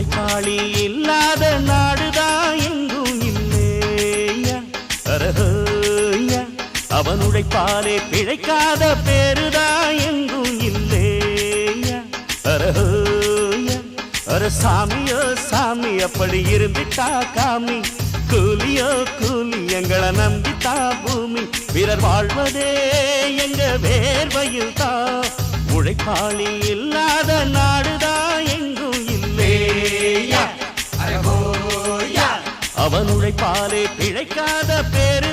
உழைப்பாளி இல்லாத நாடுதான் எங்கும் இல்லையா அரஹோயா அவன் உழைப்பாலே பிழைக்காத பேருதான் எங்கும் இல்லையா அரஹோயா அர சாமியோ சாமி அப்படி இருந்துட்டா காமி கூலியோ கூலி எங்களை நம்பித்தா பூமி பிறர் வாழ்வதே எங்க வேர்வையில் தான் உழைப்பாளி இல்லாத நாடுதான் எங்கும் இல்லையா அவன் உழைப்பாலே பிழைக்காத பேர்